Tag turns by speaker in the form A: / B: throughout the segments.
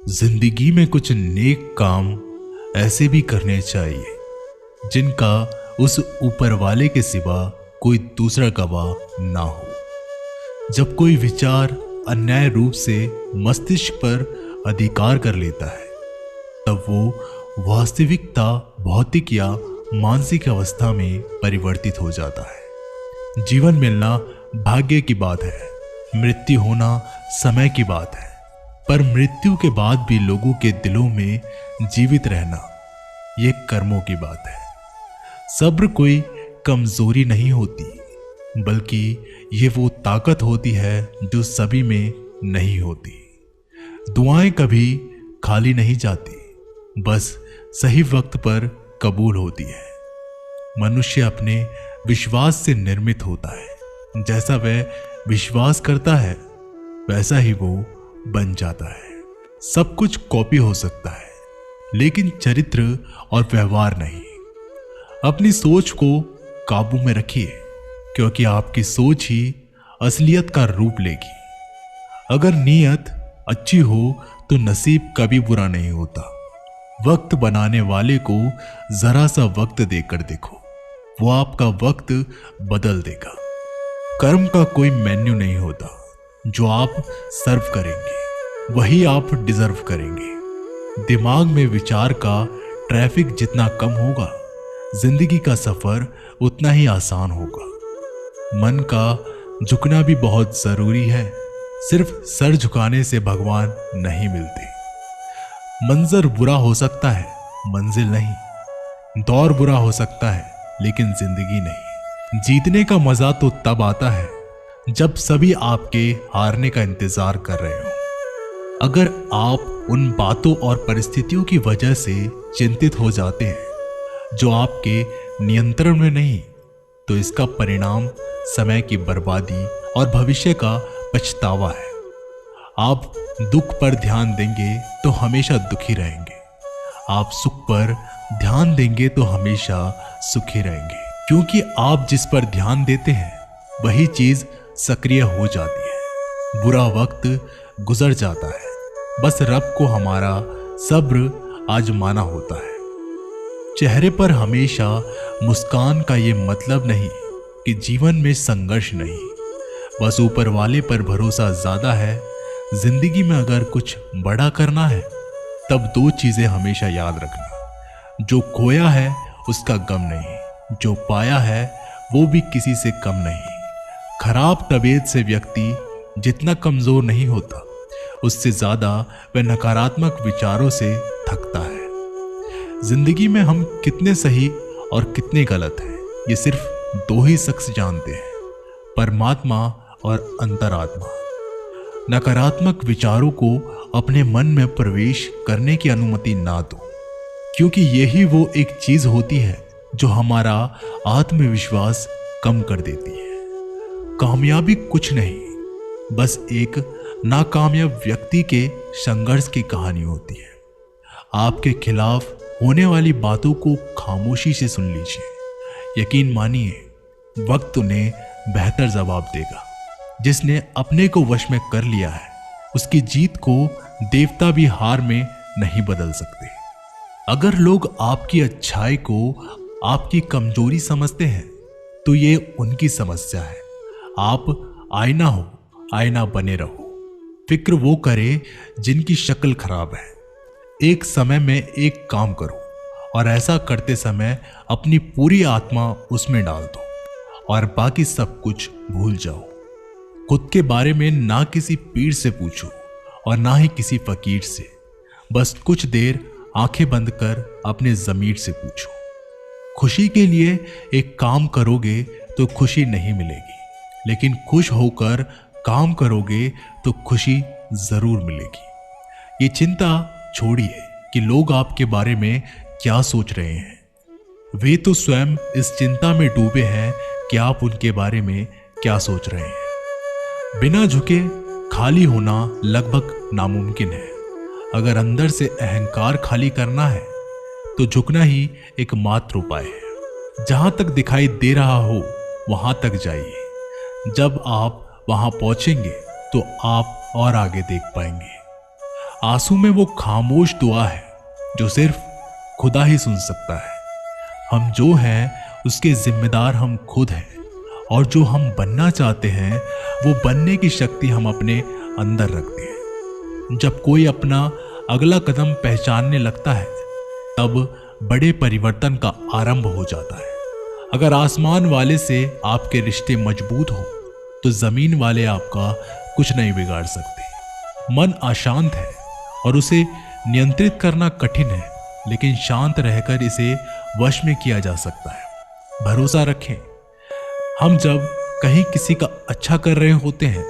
A: जिंदगी में कुछ नेक काम ऐसे भी करने चाहिए जिनका उस ऊपर वाले के सिवा कोई दूसरा गवाह ना हो। जब कोई विचार अन्याय रूप से मस्तिष्क पर अधिकार कर लेता है तब वो वास्तविकता भौतिक या मानसिक अवस्था में परिवर्तित हो जाता है। जीवन मिलना भाग्य की बात है, मृत्यु होना समय की बात है, पर मृत्यु के बाद भी लोगों के दिलों में जीवित रहना ये कर्मों की बात है। सब्र कोई कमजोरी नहीं होती, बल्कि ये वो ताकत होती है जो सभी में नहीं होती। दुआएं कभी खाली नहीं जाती, बस सही वक्त पर कबूल होती है। मनुष्य अपने विश्वास से निर्मित होता है, जैसा वह विश्वास करता है वैसा ही वो बन जाता है। सब कुछ कॉपी हो सकता है, लेकिन चरित्र और व्यवहार नहीं। अपनी सोच को काबू में रखिए, क्योंकि आपकी सोच ही असलियत का रूप लेगी। अगर नीयत अच्छी हो तो नसीब कभी बुरा नहीं होता। वक्त बनाने वाले को जरा सा वक्त देकर देखो, वो आपका वक्त बदल देगा। कर्म का कोई मेन्यू नहीं होता, जो आप सर्व करेंगे वही आप डिजर्व करेंगे। दिमाग में विचार का ट्रैफिक जितना कम होगा, जिंदगी का सफर उतना ही आसान होगा। मन का झुकना भी बहुत जरूरी है, सिर्फ सर झुकाने से भगवान नहीं मिलते। मंजर बुरा हो सकता है, मंजिल नहीं। दौर बुरा हो सकता है, लेकिन जिंदगी नहीं। जीतने का मजा तो तब आता है जब सभी आपके हारने का इंतजार कर रहे हो। अगर आप उन बातों और परिस्थितियों की वजह से चिंतित हो जाते हैं जो आपके नियंत्रण में नहीं, तो इसका परिणाम समय की बर्बादी और भविष्य का पछतावा है। आप दुख पर ध्यान देंगे तो हमेशा दुखी रहेंगे, आप सुख पर ध्यान देंगे तो हमेशा सुखी रहेंगे, क्योंकि आप जिस पर ध्यान देते हैं वही चीज सक्रिय हो जाती है। बुरा वक्त गुजर जाता है, बस रब को हमारा सब्र आजमाना होता है। चेहरे पर हमेशा मुस्कान का ये मतलब नहीं कि जीवन में संघर्ष नहीं, बस ऊपर वाले पर भरोसा ज्यादा है। जिंदगी में अगर कुछ बड़ा करना है तब दो चीजें हमेशा याद रखना, जो खोया है उसका गम नहीं, जो पाया है वो भी किसी से कम नहीं। खराब तबीयत से व्यक्ति जितना कमजोर नहीं होता, उससे ज्यादा वह नकारात्मक विचारों से थकता है। जिंदगी में हम कितने सही और कितने गलत हैं ये सिर्फ दो ही शख्स जानते हैं, परमात्मा और अंतरात्मा। नकारात्मक विचारों को अपने मन में प्रवेश करने की अनुमति ना दो, क्योंकि यही वो एक चीज होती है जो हमारा आत्मविश्वास कम कर देती है। कामयाबी कुछ नहीं, बस एक नाकामयाब व्यक्ति के संघर्ष की कहानी होती है। आपके खिलाफ होने वाली बातों को खामोशी से सुन लीजिए। यकीन मानिए वक्त उन्हें बेहतर जवाब देगा। जिसने अपने को वश में कर लिया है उसकी जीत को देवता भी हार में नहीं बदल सकते। अगर लोग आपकी अच्छाई को आपकी कमजोरी समझते हैं तो ये उनकी समस्या है। आप आईना हो, आईना बने रहो। फिक्र वो करे जिनकी शक्ल खराब है। एक समय में एक काम करो और ऐसा करते समय अपनी पूरी आत्मा उसमें डाल दो और बाकी सब कुछ भूल जाओ। खुद के बारे में ना किसी पीर से पूछो और ना ही किसी फकीर से। बस कुछ देर आंखें बंद कर अपने ज़मीर से पूछो। खुशी के लिए एक काम करोगे तो खुशी नहीं मिलेगी, लेकिन खुश होकर काम करोगे तो खुशी जरूर मिलेगी। ये चिंता छोड़िए कि लोग आपके बारे में क्या सोच रहे हैं। वे तो स्वयं इस चिंता में डूबे हैं कि आप उनके बारे में क्या सोच रहे हैं। बिना झुके खाली होना लगभग नामुमकिन है। अगर अंदर से अहंकार खाली करना है तो झुकना ही एकमात्र उपाय है। जहां तक दिखाई दे रहा हो वहां तक जाइए। जब आप वहां पहुंचेंगे तो आप और आगे देख पाएंगे। आंसू में वो खामोश दुआ है जो सिर्फ खुदा ही सुन सकता है। हम जो हैं उसके जिम्मेदार हम खुद हैं, और जो हम बनना चाहते हैं वो बनने की शक्ति हम अपने अंदर रखते हैं। जब कोई अपना अगला कदम पहचानने लगता है तब बड़े परिवर्तन का आरंभ हो जाता है। अगर आसमान वाले से आपके रिश्ते मजबूत हो तो जमीन वाले आपका कुछ नहीं बिगाड़ सकते। मन अशांत है और उसे नियंत्रित करना कठिन है, लेकिन शांत रहकर इसे वश में किया जा सकता है। भरोसा रखें, हम जब कहीं किसी का अच्छा कर रहे होते हैं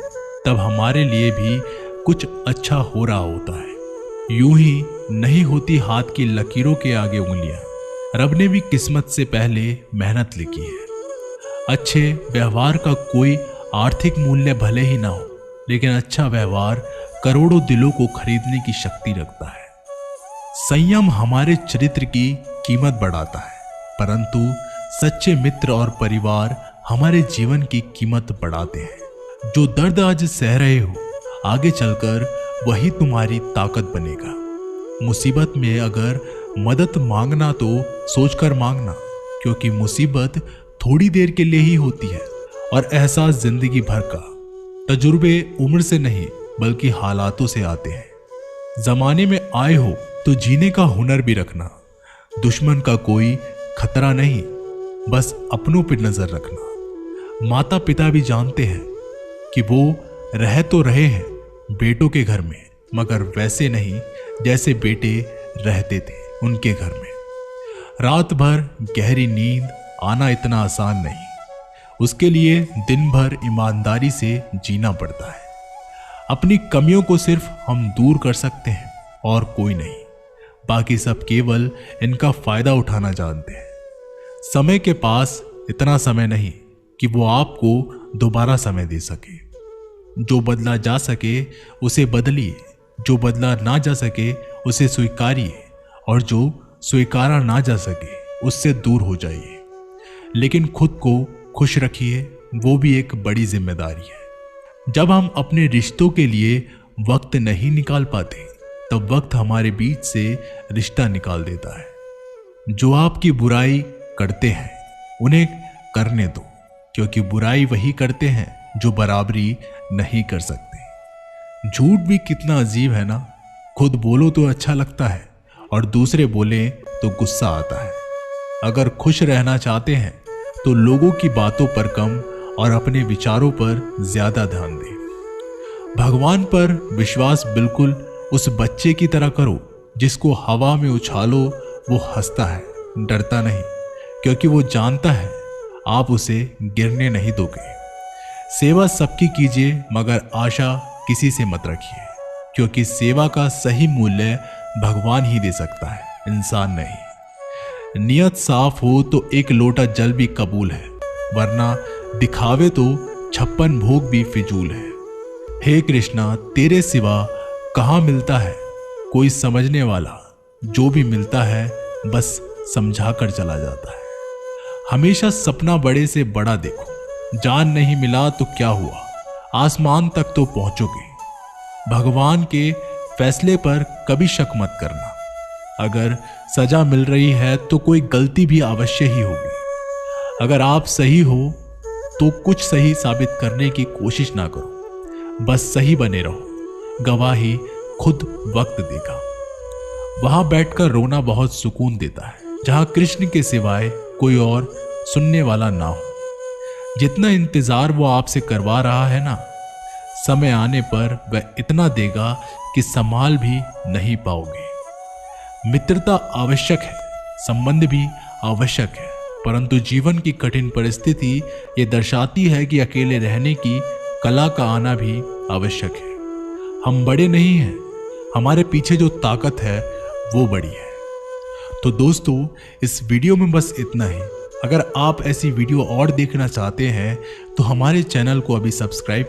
A: तब हमारे लिए भी कुछ अच्छा हो रहा होता है। यूं ही नहीं होती हाथ की लकीरों के आगे उंगलियां। रब ने भी किस्मत से पहले मेहनत लिखी है। अच्छे व्यवहार का कोई आर्थिक मूल्य भले ही ना हो, लेकिन अच्छा व्यवहार करोड़ों दिलों को खरीदने की शक्ति रखता है। संयम हमारे चरित्र की कीमत बढ़ाता है, परंतु सच्चे मित्र और परिवार हमारे जीवन की कीमत बढ़ाते हैं। जो दर्द आज सह रहे हो, आगे चलकर वही तुम्हारी ताकत बनेगा। मुसीबत में अगर मदद मांगना तो सोचकर मांगना, क्योंकि मुसीबत थोड़ी देर के लिए ही होती है और एहसास जिंदगी भर का। तजुर्बे उम्र से नहीं बल्कि हालातों से आते हैं। जमाने में आए हो तो जीने का हुनर भी रखना। दुश्मन का कोई खतरा नहीं, बस अपनों पर नजर रखना। माता पिता भी जानते हैं कि वो रह तो रहे हैं बेटों के घर में, मगर वैसे नहीं जैसे बेटे रहते थे उनके घर में। रात भर गहरी नींद आना इतना आसान नहीं, उसके लिए दिन भर ईमानदारी से जीना पड़ता है। अपनी कमियों को सिर्फ हम दूर कर सकते हैं और कोई नहीं। बाकी सब केवल इनका फायदा उठाना जानते हैं। समय के पास इतना समय नहीं कि वो आपको दोबारा समय दे सके। जो बदला जा सके उसे बदलिए, जो बदला ना जा सके उसे स्वीकारिए, और जो स्वीकारा ना जा सके उससे दूर हो जाइए। लेकिन खुद को खुश रखिए, वो भी एक बड़ी जिम्मेदारी है। जब हम अपने रिश्तों के लिए वक्त नहीं निकाल पाते तब वक्त हमारे बीच से रिश्ता निकाल देता है। जो आपकी बुराई करते हैं उन्हें करने दो, क्योंकि बुराई वही करते हैं जो बराबरी नहीं कर सकते। झूठ भी कितना अजीब है ना। खुद बोलो तो अच्छा लगता है और दूसरे बोले तो गुस्सा आता है। अगर खुश रहना चाहते हैं तो लोगों की बातों पर कम और अपने विचारों पर ज्यादा ध्यान दें। भगवान पर विश्वास बिल्कुल उस बच्चे की तरह करो जिसको हवा में उछालो वो हंसता है, डरता नहीं, क्योंकि वो जानता है आप उसे गिरने नहीं दोगे। सेवा सबकी कीजिए, मगर आशा किसी से मत रखिए, क्योंकि सेवा का सही मूल्य भगवान ही दे सकता है, इंसान नहीं। नियत साफ हो तो एक लोटा जल भी कबूल है, वरना दिखावे तो 56 भोग भी फिजूल है। हे कृष्णा, तेरे सिवा कहाँ मिलता है कोई समझने वाला। जो भी मिलता है बस समझा कर चला जाता है। हमेशा सपना बड़े से बड़ा देखो। जान नहीं मिला तो क्या हुआ, आसमान तक तो पहुंचोगे। भगवान के फैसले पर कभी शक मत करना। अगर सजा मिल रही है तो कोई गलती भी अवश्य ही होगी। अगर आप सही हो तो कुछ सही साबित करने की कोशिश ना करो, बस सही बने रहो। गवाही खुद वक्त देगा। वहां बैठकर रोना बहुत सुकून देता है, जहां कृष्ण के सिवाय कोई और सुनने वाला ना हो। जितना इंतजार वो आपसे करवा रहा है ना, समय आने पर वह इतना देगा कि संभाल भी नहीं पाओगे। मित्रता आवश्यक है, संबंध भी आवश्यक है, परंतु जीवन की कठिन परिस्थिति ये दर्शाती है कि अकेले रहने की कला का आना भी आवश्यक है। हम बड़े नहीं हैं, हमारे पीछे जो ताकत है वो बड़ी है। तो दोस्तों, इस वीडियो में बस इतना ही। अगर आप ऐसी वीडियो और देखना चाहते हैं तो हमारे चैनल को अभी सब्सक्राइब